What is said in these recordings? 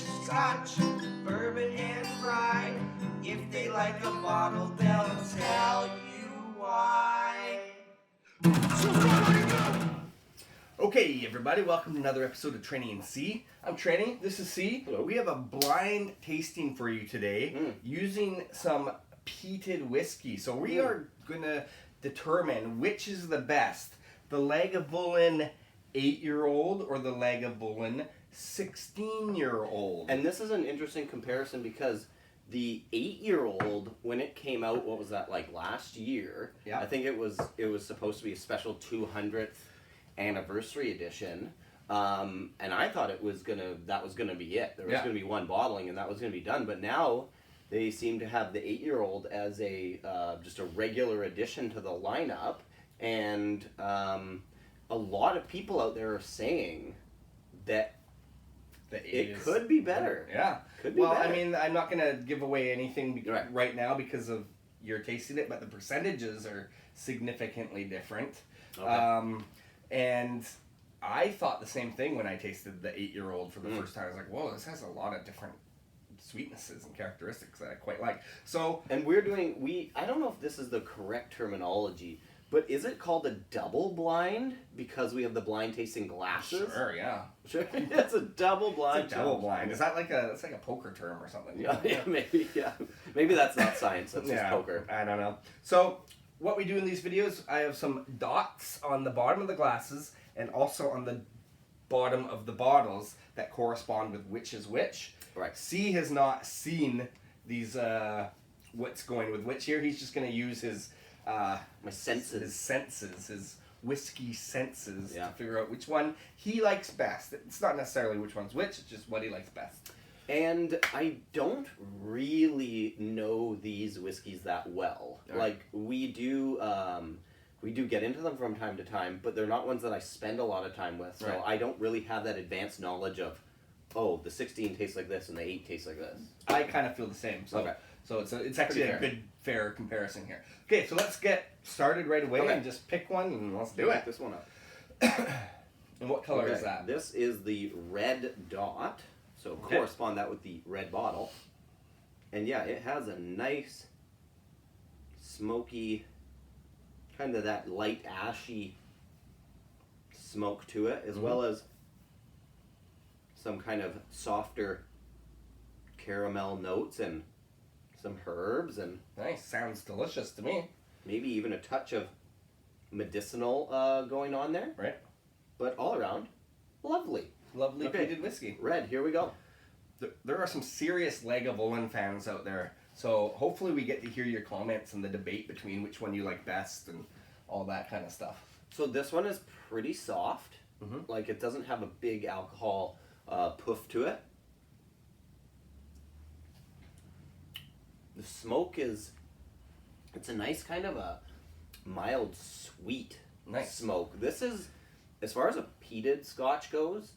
Scotch, bourbon, and rye. If they like a bottle, they'll tell you why. Okay, everybody, welcome to another episode of Trenny and C. I'm Trenny, this is C. Hello. We have a blind tasting for you today using some peated whiskey. So we are going to determine which is the best, the Lagavulin 8-year-old or the Lagavulin 16-year-old. And this is an interesting comparison because the 8-year-old, when it came out, what was that, like last year? Yeah. I think it was supposed to be a special 200th anniversary edition. And I thought that was gonna be it. There was gonna be one bottling and that was gonna be done. But now they seem to have the 8-year-old as a just a regular addition to the lineup, and a lot of people out there are saying that it could be better. Yeah. Could be well, better. I mean, I'm not going to give away anything Right. right now because of you're tasting it, but the percentages are significantly different. Okay. And I thought the same thing when I tasted the 8-year-old for the first time. I was like, whoa, this has a lot of different sweetnesses and characteristics that I quite like. So, And I don't know if this is the correct terminology, but is it called a double blind because we have the blind tasting glasses? sure, yeah. Sure. It's a double blind. It's a double blind. Is that like it's like a poker term or something? Yeah, maybe. Yeah, maybe that's not science. That's just poker. I don't know. So, what we do in these videos, I have some dots on the bottom of the glasses and also on the bottom of the bottles that correspond with which is which. Right. C has not seen these what's going with which here. He's just going to use his My senses. his whiskey senses Yeah. to figure out which one he likes best. It's not necessarily which one's which, it's just what he likes best. And I don't really know these whiskeys that well. Right. Like we do get into them from time to time, but they're not ones that I spend a lot of time with. So Right. I don't really have that advanced knowledge of, oh, the 16 tastes like this and the 8 tastes like this. I kind of feel the same. So, Okay. so it's actually Pretty a good, fair comparison here. Okay, so let's get started right away Okay. and just pick one and let's do Pick it. this one up. And what color is Okay, that? This is the red dot. So Okay. correspond that with the red bottle. And yeah, it has a nice smoky, kind of that light ashy smoke to it, as well as some kind of softer caramel notes and some herbs and Nice, sounds delicious to me. maybe even a touch of medicinal going on there. Right. But all around, lovely. Lovely Okay. peated whiskey. Red, here we go. There are some serious Lagavulin fans out there, so hopefully we get to hear your comments and the debate between which one you like best and all that kind of stuff. So this one is pretty soft. Mhm. Like it doesn't have a big alcohol poof to it. The smoke it's a nice kind of a mild sweet Nice. smoke. This is, as far as a peated Scotch goes,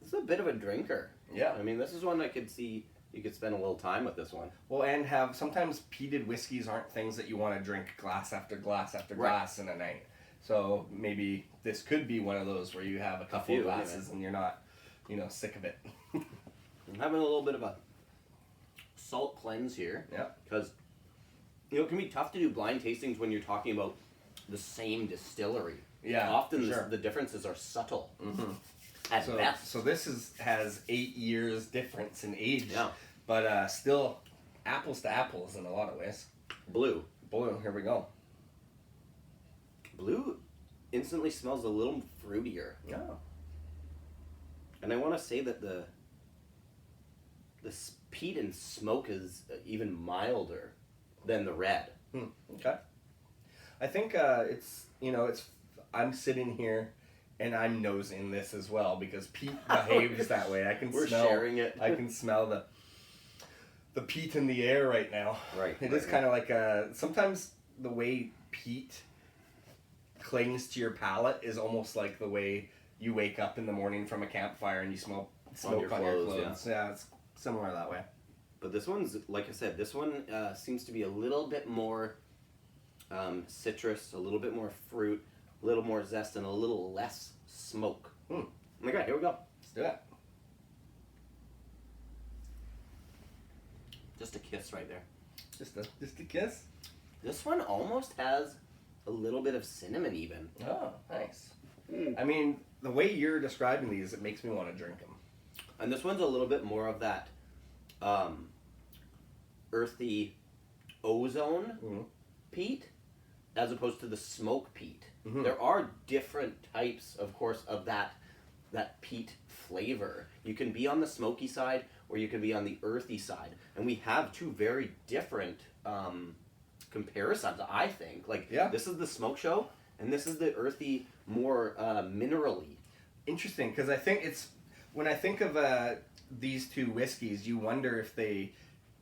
this is a bit of a drinker. Yeah. I mean, this is one I could see you could spend a little time with this one. Well, and sometimes peated whiskeys aren't things that you want to drink glass after glass after Right. glass in a night. So maybe this could be one of those where you have a couple few, of glasses anyway. and you're not, sick of it. I'm having a little bit of a salt cleanse here. Yeah. Because, it can be tough to do blind tastings when you're talking about the same distillery. Yeah, Often for sure. the differences are subtle. Mm-hmm. At So, best. so this has 8 years difference in age, Yeah. but still apples to apples in a lot of ways. Blue. Boy, here we go. Blue instantly smells a little fruitier. Yeah. And I want to say that the peat and smoke is even milder than the red. Okay. I think I'm sitting here and I'm nosing this as well because peat behaves that way. I can We're smell sharing it. I can smell the peat in the air right now. Right. It is kind of like sometimes the way peat clings to your palate is almost like the way you wake up in the morning from a campfire and you smell smoke your on your clothes, clothes. Yeah, it's similar that way. But this one's, like I said, this one seems to be a little bit more citrus, a little bit more fruit, a little more zest, and a little less smoke. Okay, here we go. Let's do it. Just a kiss right there. Just a kiss. This one almost has a little bit of cinnamon even. Oh, nice. I mean, the way you're describing these, it makes me want to drink them. And this one's a little bit more of that earthy ozone peat as opposed to the smoke peat. Mm-hmm. There are different types, of course, of that peat flavor. You can be on the smoky side or you can be on the earthy side. And we have two very different comparisons, I think. Like, this is the smoke show and this is the earthy, more minerally. Interesting, because I think it's, when I think of these two whiskeys, you wonder if they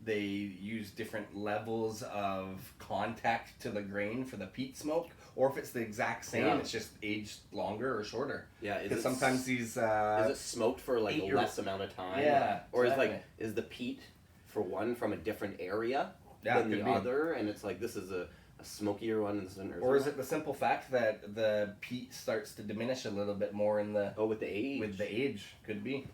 use different levels of contact to the grain for the peat smoke, or if it's the exact same, it's just aged longer or shorter. Yeah, because sometimes these... is it smoked for like a less amount of time? Yeah, or exactly. is the peat for one from a different area than the other, and it's like this is a smokier one and this is an earthier Or is one? it the simple fact that the peat starts to diminish a little bit more in the... with the age? With the age, could be.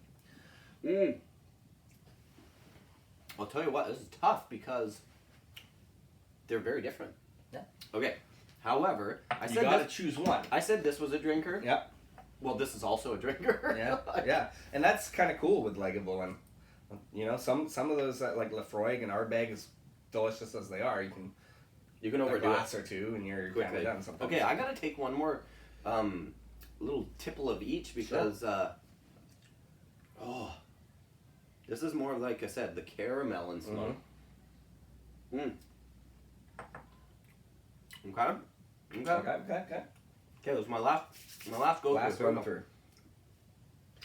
I'll tell you what, this is tough because they're very different. Yeah. Okay. However, You gotta choose one. I said this was a drinker. Yep. Well, this is also a drinker. Yeah, yeah, and that's kind of cool with Lagavulin. You know, some of those like Lafroig and Ardbeg, as delicious as they are, you can overdo a glass it or two and you're kind quickly. of done. Sometimes. Okay, I gotta take one more little tipple of each because this is more like I said, the caramel and smoke. Okay. Okay. Okay, that was my last go. Last one through.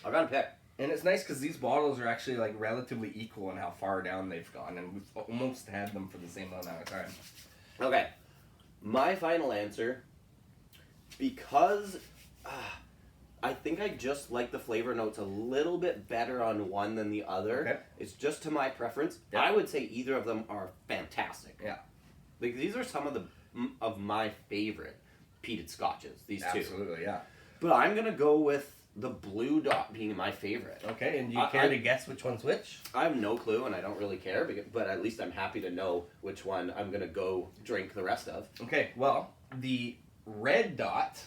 I gotta pick. And it's nice because these bottles are actually like relatively equal in how far down they've gone, and we've almost had them for the same amount of time. Okay, my final answer, because I think I just like the flavor notes a little bit better on one than the other. Okay. It's just to my preference. Yeah. I would say either of them are fantastic. Yeah. Like these are some of my favorite peated scotches. These two. Absolutely, yeah. But I'm gonna go with the Blue Dot being my favorite. Okay, and do you care to guess which one's which? I have no clue, and I don't really care, but at least I'm happy to know which one I'm gonna go drink the rest of. Okay, well, the Red Dot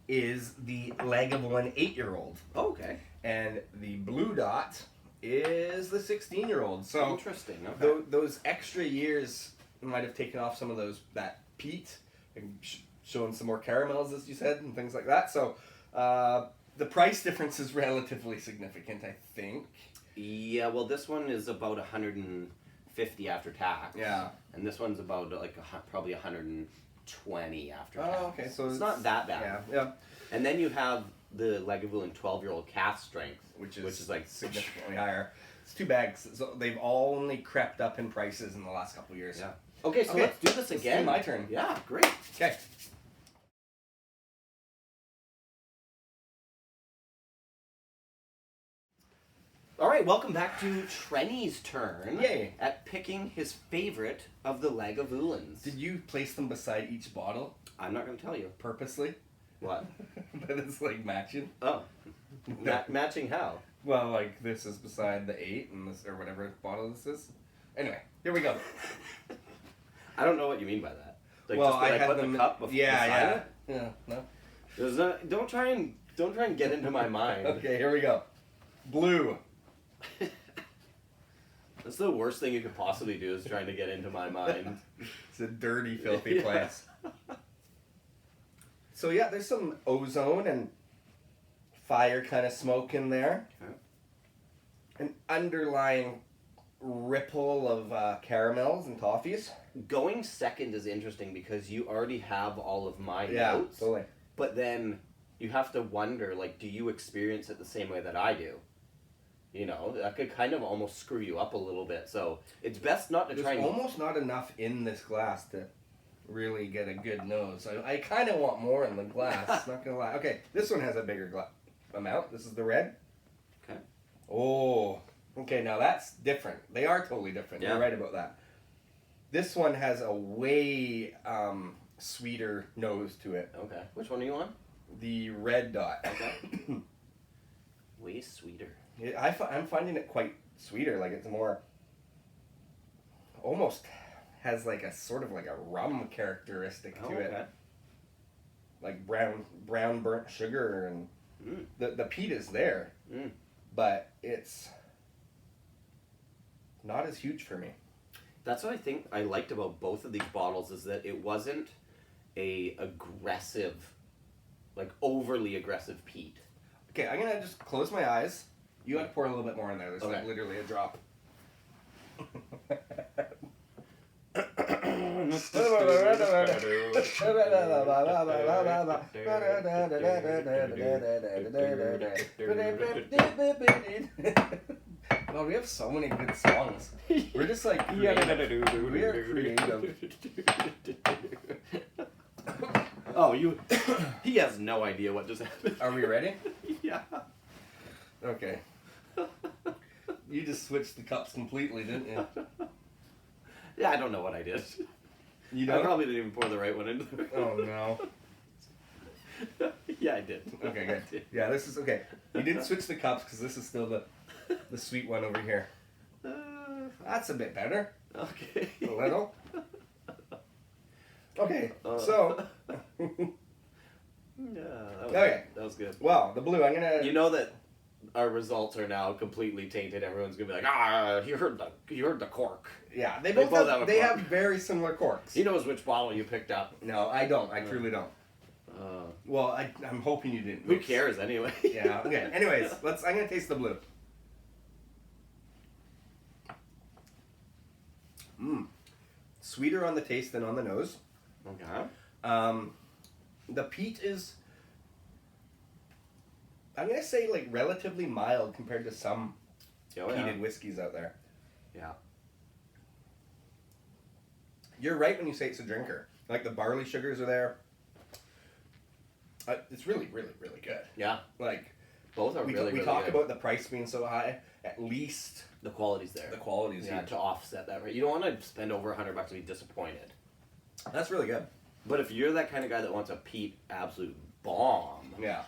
is the Lagavulin 8-year-old. Oh, okay. And the Blue Dot is the 16-year-old. So interesting. Okay. Those extra years might have taken off some of that peat and shown some more caramels, as you said, and things like that. So the price difference is relatively significant, I think. Yeah, well, this one is about 150 after tax. Yeah. And this one's about like probably 120 after tax. Oh, okay. So it's not that bad. Yeah. And then you have the Lagavulin 12-year-old cask strength, which is like significantly higher. It's too bad. So they've only crept up in prices in the last couple of years. Yeah. Okay, so let's do this again. It's my turn. Yeah, great. Okay. All right, welcome back to Trenny's turn. Yay. At picking his favorite of the Lagavulins. Did you place them beside each bottle? I'm not going to tell you. Purposely? What? That it's like matching? Oh. Matching how? Well, like this is beside the 8 and this, or whatever bottle this is. Anyway, here we go. I don't know what you mean by that. Like, well, just I had put them the cup beside it? Yeah, no. There's don't try and get into my mind. Okay, here we go. Blue. That's the worst thing you could possibly do is trying to get into my mind. It's a dirty, filthy place. So yeah, there's some ozone and fire kind of smoke in there. Okay. An underlying ripple of caramels and toffees. Going second is interesting because you already have all of my Yeah, notes. totally. But then you have to wonder, like, do you experience it the same way that I do? You know, that could kind of almost screw you up a little bit. So it's best not to There's try and... almost not enough in this glass to really get a good nose. I kind of want more in the glass, not gonna lie. Okay, this one has a bigger amount. This is the red. Okay. Oh, okay, now that's different. They are totally different. Yeah. You're right about that. This one has a way sweeter nose to it. Okay. Which one are you on? The Red Dot. Okay. Way sweeter. I'm finding it quite sweeter. Like it's more almost has like a sort of like a rum characteristic to it. Like brown burnt sugar, and the peat is there, but it's not as huge for me. That's what I think I liked about both of these bottles, is that it wasn't a aggressive, like overly aggressive peat. Okay, I'm gonna just close my eyes. You have to pour a little bit more in there. There's like literally a drop. Oh, we have so many good songs. We're just like creative. We are creative. Oh, he has no idea what just happened. Are we ready? Yeah. Okay. You just switched the cups completely, didn't you? Yeah, I don't know what I did. You I don't? probably didn't even pour the right one into there. Oh no. Yeah, I did. Okay, good. Yeah, this is okay. You didn't switch the cups because this is still the sweet one over here. That's a bit better. Okay. A little. Okay, so. Yeah, that was good. Well, the blue. I'm gonna. You know that our results are now completely tainted. Everyone's gonna be like, you heard the cork. Yeah, they both have. have a They cork. have very similar corks. He knows which bottle you picked up. No, I don't. I truly don't. Well, I'm hoping you didn't. Who cares anyway? Yeah. Okay. Anyways, I'm gonna taste the blue. Sweeter on the taste than on the nose. Okay. The peat is, I'm gonna say, like relatively mild compared to some peated whiskeys out there. Yeah. You're right when you say it's a drinker. Like the barley sugars are there. It's really, really, really good. Yeah. Like Both are we really talk good. about the price being so high. At least The quality's there. the quality's Yeah, huge. to offset that, right? You don't want to spend over $100 and be disappointed. That's really good. But if you're that kind of guy that wants a peat absolute bomb, Yeah.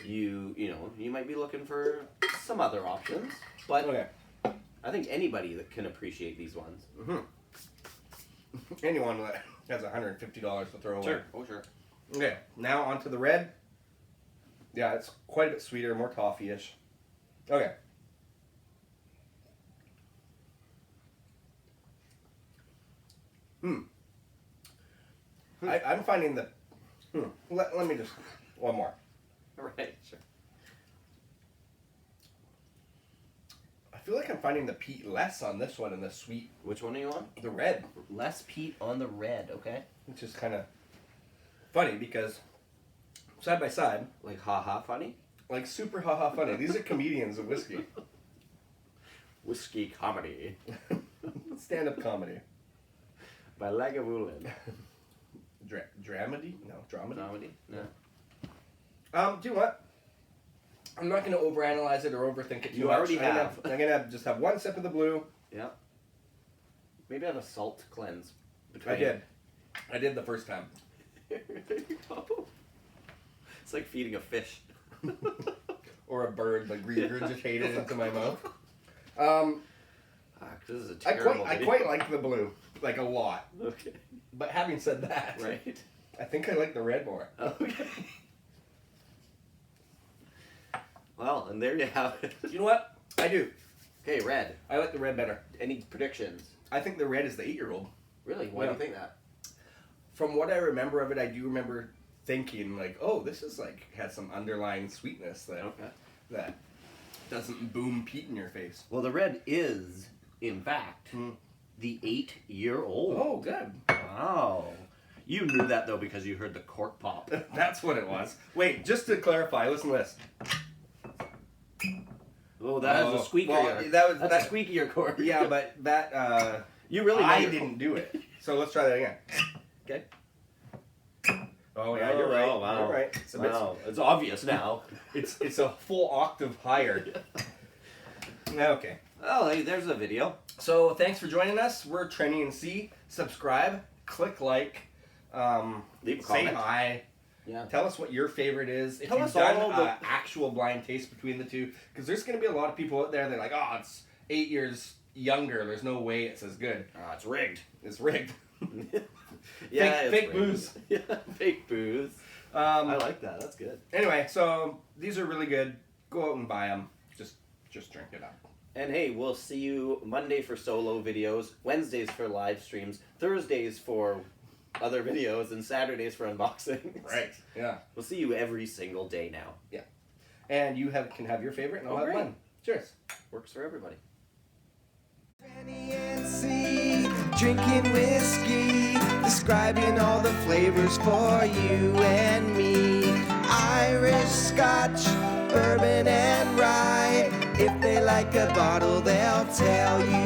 you might be looking for some other options. But Okay. I think anybody that can appreciate these ones. Anyone that has $150 to throw away. Oh, sure. Okay, now onto the red. Yeah, it's quite a bit sweeter, more toffee-ish. Okay. I'm finding the... Let me just... One more. Right, sure. I feel like I'm finding the peat less on this one and the sweet... Which one are you on? The red. Less peat on the red, okay? Which is kind of funny because side by side, Like ha-ha funny? like super haha funny. These are comedians of whiskey. Whiskey comedy Stand-up comedy. by Lagavulin. Dramedy? No, dramedy. Comedy? No. Do you know what? I'm not going to overanalyze it or overthink it too You much. already have. I'm going to just have one sip of the blue. Yeah. Maybe have a salt cleanse. I did the first time. There you go. It's like feeding a fish. Or a bird, like regurgitated into my mouth. This is a I terrible quite like the blue, like a lot. Okay. But having said that, Right. I think I like the red more. Okay. Well, and there you have it. You know what? I do. Okay, red. I like the red better. Any predictions? I think the red is the 8-year-old. Really? Why do you think that? From what I remember of it, I do remember thinking like, oh, this is like has some underlying sweetness that doesn't boom peat in your face. Well, the red is, in fact, the 8-year-old. Oh, good. Wow. You knew that, though, because you heard the cork pop. That's what it was. Wait, just to clarify, listen to this. Oh, that is a squeakier. Well, That's a squeakier cork. Yeah, but that You really know I your- didn't do it. So let's try that again. Okay. Oh yeah, you're right. Oh, wow. You're right. It's a bit, Wow. It's obvious now. it's a full octave higher. Okay. Oh, hey, there's a video. So thanks for joining us. We're Trenny and C. Subscribe, click like, Leave a say comment. hi. Yeah. Tell us what your favorite is. If Tell you've us done all the- actual blind taste between the two, because there's going to be a lot of people out there that are like, oh, it's 8 years younger. There's no way it's as good. It's rigged. It's rigged. Yeah, it's fake rigged. booze. Yeah, fake booze. I like that. That's good. Anyway, so these are really good. Go out and buy them. Just drink it up. And hey, we'll see you Monday for solo videos, Wednesdays for live streams, Thursdays for other videos, and Saturdays for unboxings. Right. Yeah. We'll see you every single day now. Yeah. And you can have your favorite, and I'll have great. mine. Cheers. Works for everybody. Penny and C, drinking whiskey, describing all the flavors for you and me. Irish, Scotch, bourbon and rye. If they like a bottle, they'll tell you